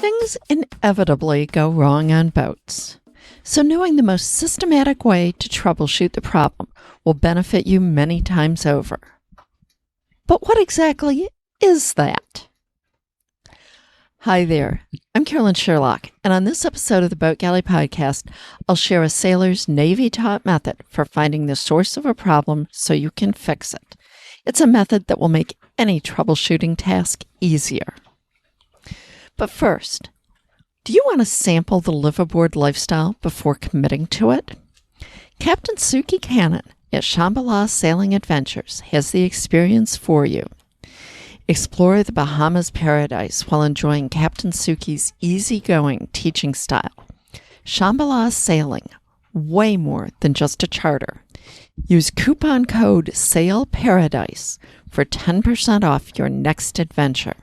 Things inevitably go wrong on boats. So knowing the most systematic way to troubleshoot the problem will benefit you many times over. But what exactly is that? Hi there, I'm Carolyn Sherlock, and on this episode of the Boat Galley Podcast, I'll share a sailor's Navy-taught method for finding the source of a problem so you can fix it. It's a method that will make any troubleshooting task easier. But first, do you want to sample the liveaboard lifestyle before committing to it? Captain Suki Cannon at Shambhala Sailing Adventures has the experience for you. Explore the Bahamas paradise while enjoying Captain Suki's easygoing teaching style. Shambhala Sailing, way more than just a charter. Use coupon code SAILPARADISE for 10% off your next adventure.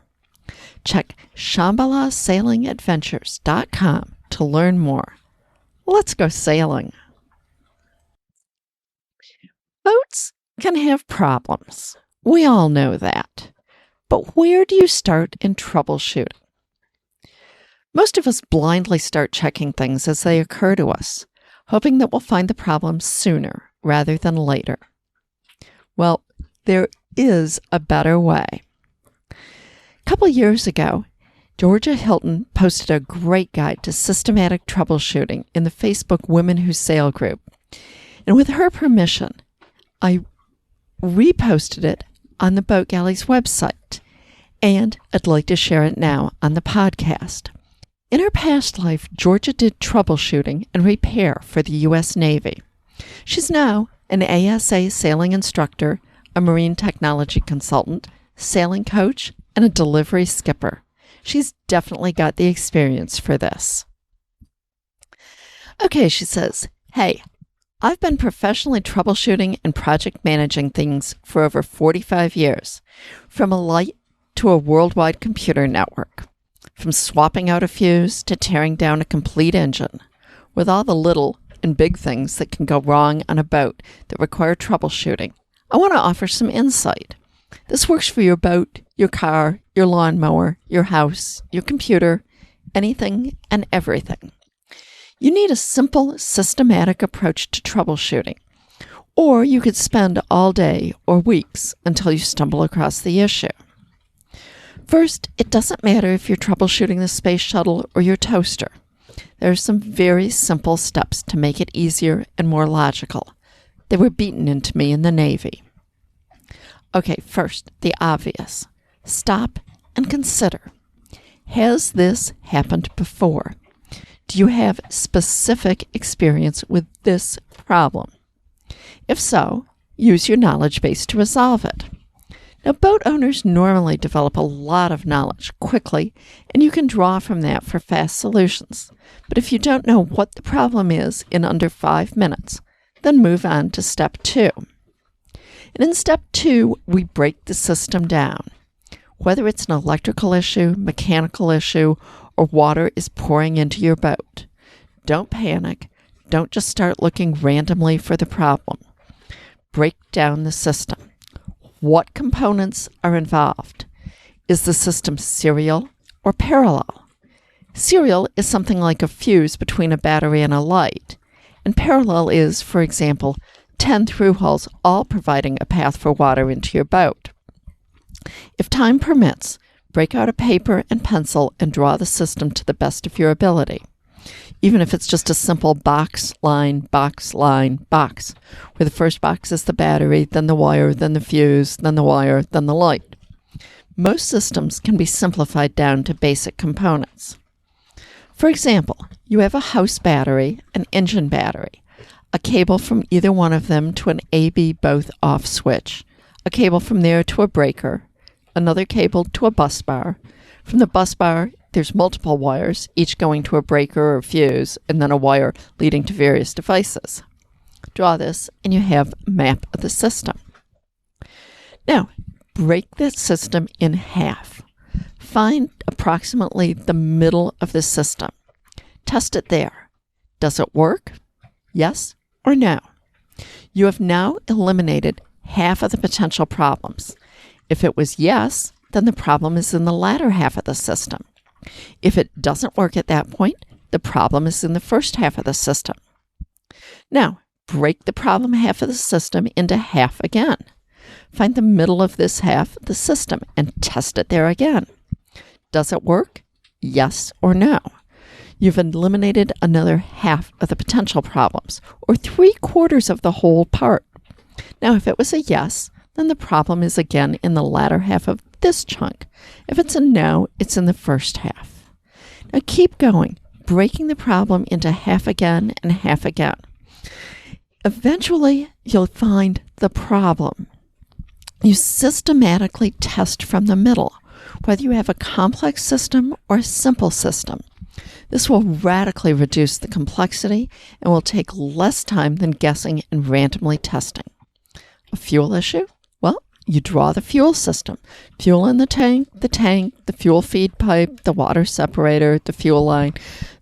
Check ShambhalaSailingAdventures.com to learn more. Let's go sailing. Boats can have problems. We all know that. But where do you start in troubleshooting? Most of us blindly start checking things as they occur to us, hoping that we'll find the problem sooner rather than later. Well, there is a better way. A couple years ago, Georgia Hilton posted a great guide to systematic troubleshooting in the Facebook Women Who Sail group. And with her permission, I reposted it on the Boat Galley's website, and I'd like to share it now on the podcast. In her past life, Georgia did troubleshooting and repair for the U.S. Navy. She's now an ASA sailing instructor, a marine technology consultant, sailing coach, and a delivery skipper. She's definitely got the experience for this. Okay, she says, hey, I've been professionally troubleshooting and project managing things for over 45 years, from a light to a worldwide computer network, from swapping out a fuse to tearing down a complete engine, with all the little and big things that can go wrong on a boat that require troubleshooting. I want to offer some insight. This works for your boat, your car, your lawnmower, your house, your computer, anything and everything. You need a simple, systematic approach to troubleshooting, or you could spend all day or weeks until you stumble across the issue. First, it doesn't matter if you're troubleshooting the space shuttle or your toaster. There are some very simple steps to make it easier and more logical. They were beaten into me in the Navy. Okay, first, the obvious. Stop and consider. Has this happened before? Do you have specific experience with this problem? If so, use your knowledge base to resolve it. Now, boat owners normally develop a lot of knowledge quickly, and you can draw from that for fast solutions. But if you don't know what the problem is in under 5 minutes, then move on to step 2. And in step 2, we break the system down. Whether it's an electrical issue, mechanical issue, or water is pouring into your boat, don't panic. Don't just start looking randomly for the problem. Break down the system. What components are involved? Is the system serial or parallel? Serial is something like a fuse between a battery and a light, and parallel is, for example, 10 through holes all providing a path for water into your boat. If time permits, break out a paper and pencil and draw the system to the best of your ability. Even if it's just a simple box, line, box, line, box, where the first box is the battery, then the wire, then the fuse, then the wire, then the light. Most systems can be simplified down to basic components. For example, you have a house battery, an engine battery, a cable from either one of them to an A/B both off switch, a cable from there to a breaker, another cable to a bus bar. From the bus bar, there's multiple wires, each going to a breaker or fuse, and then a wire leading to various devices. Draw this, and you have a map of the system. Now, break the system in half. Find approximately the middle of the system. Test it there. Does it work? Yes or no? You have now eliminated half of the potential problems. If it was yes, then the problem is in the latter half of the system. If it doesn't work at that point, the problem is in the first half of the system. Now, break the problem half of the system into half again. Find the middle of this half of the system and test it there again. Does it work? Yes or no? You've eliminated another half of the potential problems, or 3/4 of the whole part. Now, if it was a yes, then the problem is again in the latter half of this chunk. If it's a no, it's in the first half. Now keep going, breaking the problem into half again and half again. Eventually, you'll find the problem. You systematically test from the middle, whether you have a complex system or a simple system. This will radically reduce the complexity and will take less time than guessing and randomly testing. A fuel issue? Well, you draw the fuel system. Fuel in the tank, the fuel feed pipe, the water separator, the fuel line,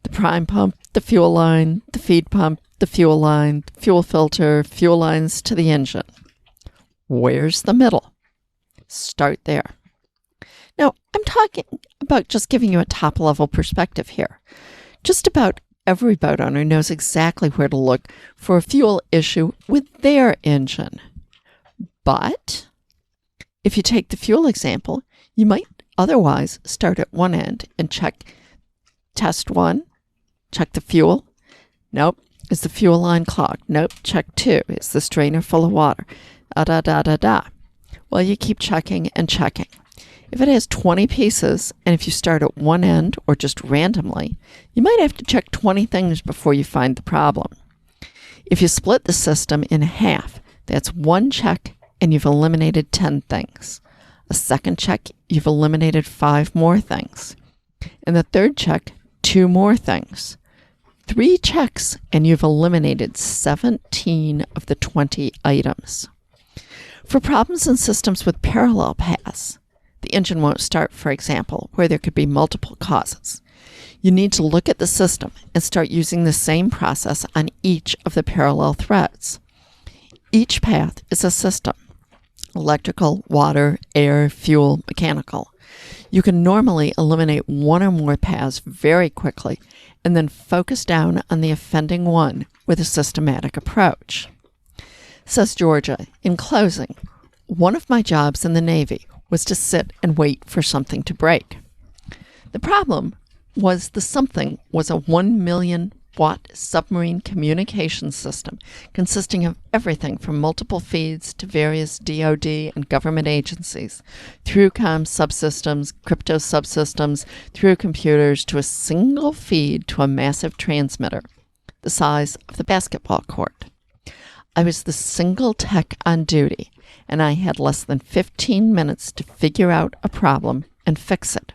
the prime pump, the fuel line, the feed pump, the fuel line, the fuel filter, fuel lines to the engine. Where's the middle? Start there. Now, I'm talking about just giving you a top-level perspective here. Just about every boat owner knows exactly where to look for a fuel issue with their engine. But if you take the fuel example, you might otherwise start at one end and test one, check the fuel. Nope. Is the fuel line clogged? Nope. Check 2. Is the strainer full of water? Well, you keep checking and checking. If it has 20 pieces, and if you start at one end or just randomly, you might have to check 20 things before you find the problem. If you split the system in half, that's one check and you've eliminated 10 things. A second check, you've eliminated 5 more things. And the third check, 2 more things. 3 checks and you've eliminated 17 of the 20 items. For problems in systems with parallel paths, the engine won't start, for example, where there could be multiple causes. You need to look at the system and start using the same process on each of the parallel threads. Each path is a system: electrical, water, air, fuel, mechanical. You can normally eliminate one or more paths very quickly and then focus down on the offending one with a systematic approach. Says Georgia, in closing, one of my jobs in the Navy was to sit and wait for something to break. The problem was the something was a 1 million watt submarine communication system consisting of everything from multiple feeds to various DoD and government agencies, through comm subsystems, crypto subsystems, through computers to a single feed to a massive transmitter, the size of the basketball court. I was the single tech on duty, and I had less than 15 minutes to figure out a problem and fix it.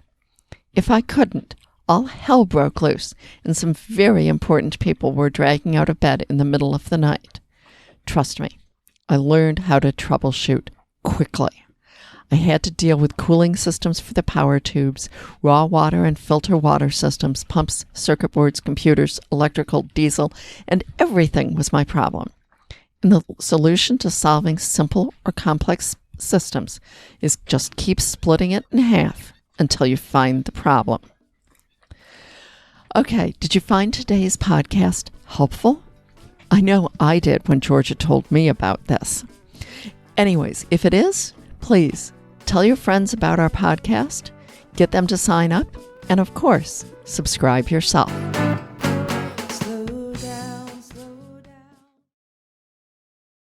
If I couldn't, all hell broke loose, and some very important people were dragging out of bed in the middle of the night. Trust me, I learned how to troubleshoot quickly. I had to deal with cooling systems for the power tubes, raw water and filter water systems, pumps, circuit boards, computers, electrical, diesel, and everything was my problem. And the solution to solving simple or complex systems is just keep splitting it in half until you find the problem. Okay, did you find today's podcast helpful? I know I did when Georgia told me about this. Anyways, if it is, please tell your friends about our podcast, get them to sign up, and of course, subscribe yourself.